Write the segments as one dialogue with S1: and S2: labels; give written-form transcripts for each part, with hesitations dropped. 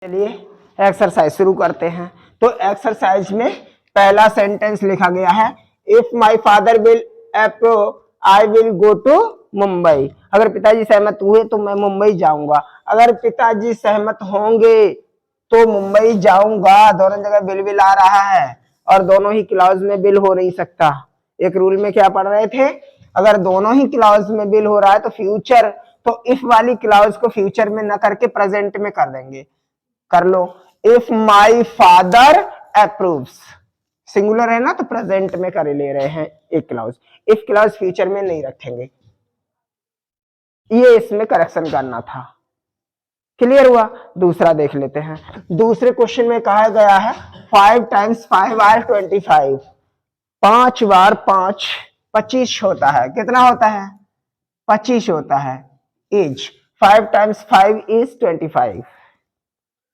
S1: चलिए एक्सरसाइज शुरू करते हैं। तो एक्सरसाइज में पहला सेंटेंस लिखा गया है, if my father will approve I will go to Mumbai. अगर पिताजी सहमत हुए तो मैं मुंबई जाऊंगा। अगर पिताजी सहमत होंगे तो मुंबई जाऊंगा। दोनों जगह विल आ रहा है और दोनों ही क्लॉज में विल हो नहीं सकता। एक रूल में क्या पढ़ रहे थे, अगर दोनों ही क्लॉज में विल हो रहा है तो फ्यूचर, तो इफ वाली क्लॉज को फ्यूचर में न करके प्रेजेंट में कर देंगे। कर लो, if my father approves, singular है ना तो प्रेजेंट में कर ले रहे हैं एक क्लॉज, इफ क्लॉज फ्यूचर में नहीं रखेंगे। ये इसमें करेक्शन करना था। क्लियर हुआ। दूसरा देख लेते हैं। दूसरे क्वेश्चन में कहा गया है 5 टाइम्स 5 आर 25, 5 बार 5 25 होता है। कितना होता है? 25 होता है। Is 5 times 5 is 25।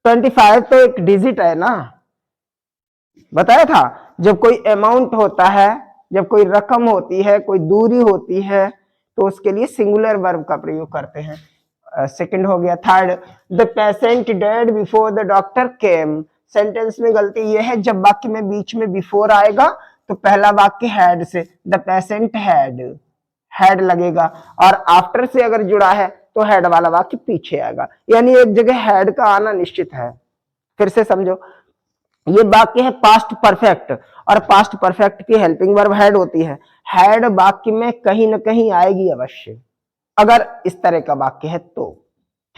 S1: 25 तो एक डिजिट है ना, बताया था। जब कोई अमाउंट होता है, जब कोई रकम होती है, कोई दूरी होती है, तो उसके लिए सिंगुलर वर्ब का प्रयोग करते हैं। सेकंड हो गया। Third, the patient dead before the doctor came. Sentence में गलती यह है, जब वाक्य में बीच में बिफोर आएगा तो पहला वाक्य हैड से, द पेशेंट हैड लगेगा, और आफ्टर से अगर जुड़ा है तो हेड वाला वाक्य पीछे आएगा। यानी एक जगह हेड का आना निश्चित है। फिर से समझो, ये वाक्य है पास्ट परफेक्ट, और पास्ट परफेक्ट की हेल्पिंग वर्ब हेड होती है। हेड वाक्य में कहीं ना कहीं आएगी अवश्य, अगर इस तरह का वाक्य है तो।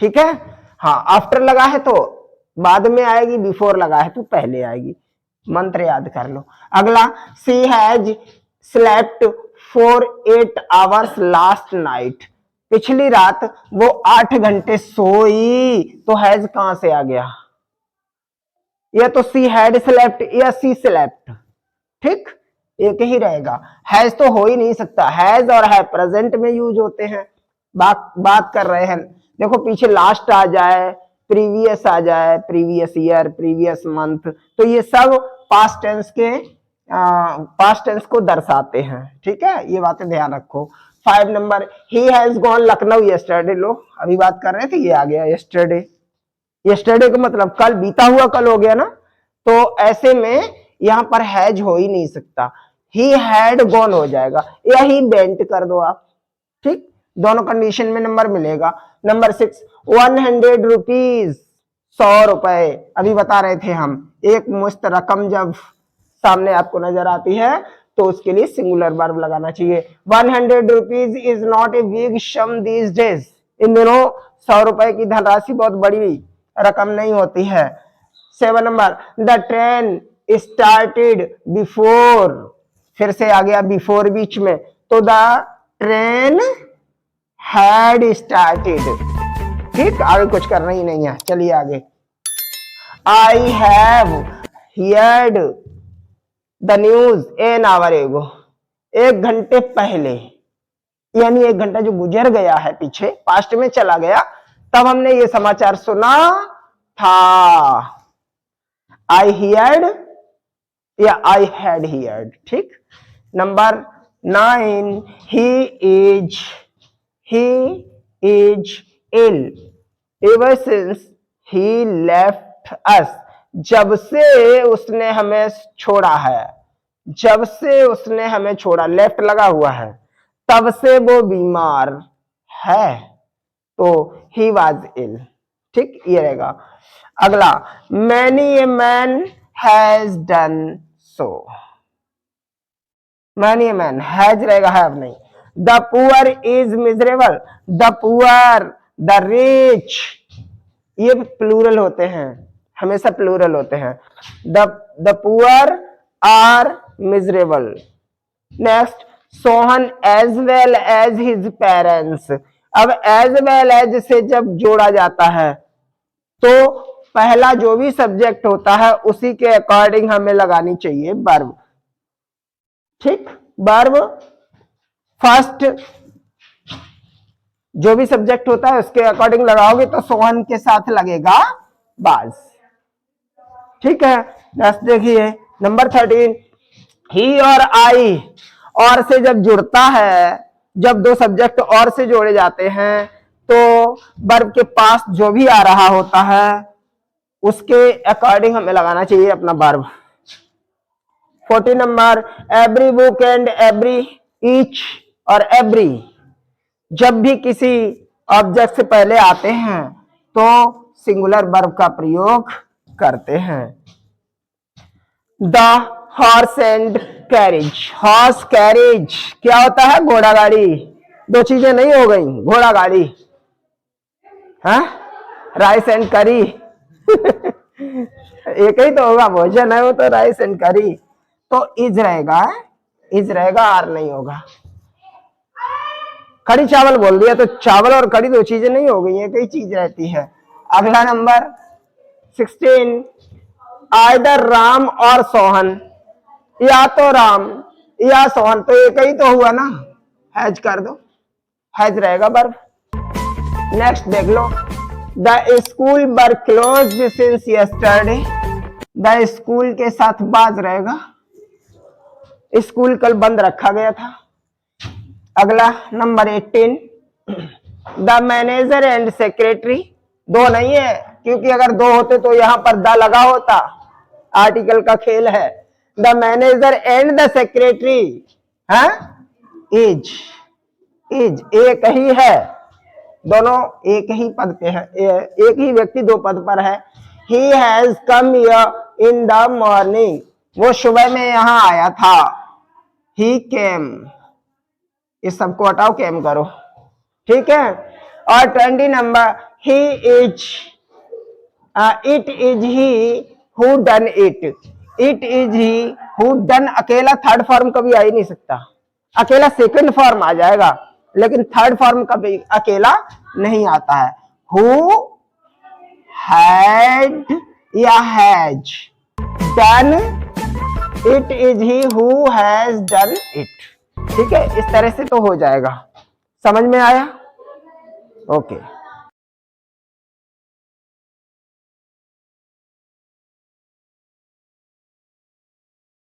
S1: ठीक है। हाँ, आफ्टर लगा है तो बाद में आएगी, बिफोर लगा है तो पहले आएगी। मंत्र याद कर लो। अगला, she has slept for 8 hours last night. पिछली रात वो 8 घंटे सोई, तो हैज कहां से आ गया? या तो सी हैड स्लेप्ट या सी स्लेप्ट। ठीक, एक ही रहेगा। हैज तो हो ही नहीं सकता। हैज और है प्रेजेंट में यूज होते हैं। बात कर रहे हैं, देखो पीछे लास्ट आ जाए, प्रीवियस आ जाए, प्रीवियस ईयर, प्रीवियस मंथ, तो ये सब पास्ट टेंस के पास्ट टेंस को दर्शाते हैं। ठीक है, ये बातें ध्यान रखो। 5 number, he has gone Lucknow yesterday. लो, अभी बात कर रहे थे, ये आ गया यस्टरडे। यस्टरडे का मतलब कल, बीता हुआ कल हो गया ना, तो ऐसे में यहां पर हैज हो ही नहीं सकता। ही हैड गॉन हो जाएगा, या ही वेंट कर दो आप। ठीक, दोनों कंडीशन में नंबर मिलेगा। नंबर 6, 100 रुपीज, 100 रुपए। अभी बता रहे थे हम, एक मुश्त रकम जब सामने आपको नजर आती है तो उसके लिए सिंगुलर वर्ब लगाना चाहिए। 100 rupees is not a big sum these days. इन दिनों 100 रुपए की धनराशि बहुत बड़ी रकम नहीं होती है। 7 number, the train started before. फिर से आ गया बिफोर बीच में, तो द ट्रेन हैड स्टार्टेड। ठीक, आगे कुछ करना ही नहीं है। चलिए आगे। I have heard the news an hour एगो। 1 घंटे पहले, यानी 1 घंटा जो गुजर गया है पीछे, पास्ट में चला गया, तब हमने ये समाचार सुना था। आई हियर्ड या आई हैड हियर्ड। ठीक। Number 9, he is ill ever since he left us. जब से उसने हमें छोड़ा है, जब से उसने हमें छोड़ा, लेफ्ट लगा हुआ है, तब से वो बीमार है, तो ही वॉज इल। ठीक, ये रहेगा। अगला, many a man has done so. Many a man, has रहेगा, हैव नहीं। The poor is miserable, the poor, the rich, ये प्लूरल होते हैं, हमेशा प्लूरल होते हैं। The poor are miserable. Next, Sohan as well as his parents. अब as well as से जब जोड़ा जाता है तो पहला जो भी सब्जेक्ट होता है उसी के अकॉर्डिंग हमें लगानी चाहिए वर्ब। ठीक, वर्ब फर्स्ट जो भी सब्जेक्ट होता है उसके अकॉर्डिंग लगाओगे तो सोहन के साथ लगेगा बाज। ठीक है। नेक्स्ट देखिए, नंबर 13, ही और आई, और से जब जुड़ता है, जब दो सब्जेक्ट और से जोड़े जाते हैं तो वर्ब के पास जो भी आ रहा होता है उसके अकॉर्डिंग हमें लगाना चाहिए अपना verb. 40 number, every book and every, each और एवरी जब भी किसी ऑब्जेक्ट से पहले आते हैं तो सिंगुलर वर्ब का प्रयोग करते हैं। The horse and carriage, horse carriage क्या होता है? घोड़ा गाड़ी। दो चीजें नहीं हो गई, घोड़ा गाड़ी, हाँ, राइस एंड करी एक ही तो होगा, भोजन है वो तो, राइस एंड करी। तो इज रहेगा, इज रहेगा, आर नहीं होगा। कड़ी चावल बोल दिया तो चावल और कड़ी दो चीजें नहीं हो गई है, कई चीज रहती है। अगला नंबर 16, आइदर राम और सोहन, या तो राम या सोहन, तो एक ही तो हुआ ना, हैज कर दो, हैज रहेगा वर्ब। नेक्स्ट देख लो, the school were closed since yesterday, the school के साथ बाज रहेगा, स्कूल कल बंद रखा गया था। अगला number 18, the manager and secretary, दो नहीं है क्योंकि अगर दो होते तो यहां पर द लगा होता, आर्टिकल का खेल है। The manager and the secretary, हाँ, इज, इज एक ही है, दोनों एक ही पद पे है, एक ही व्यक्ति दो पद पर है। He has come here in the morning, वो सुबह में यहां आया था। ही केम, इस सबको हटाओ, केम करो, ठीक है। और 20 number, he is, it is he who done it, it is he who done, अकेला थर्ड फॉर्म कभी आ ही नहीं सकता, अकेला सेकंड फॉर्म आ जाएगा लेकिन थर्ड फॉर्म कभी अकेला नहीं आता है। हु हैड या has done, it is he who has done it, ठीक है। इस तरह से तो हो जाएगा, समझ में आया? ओके।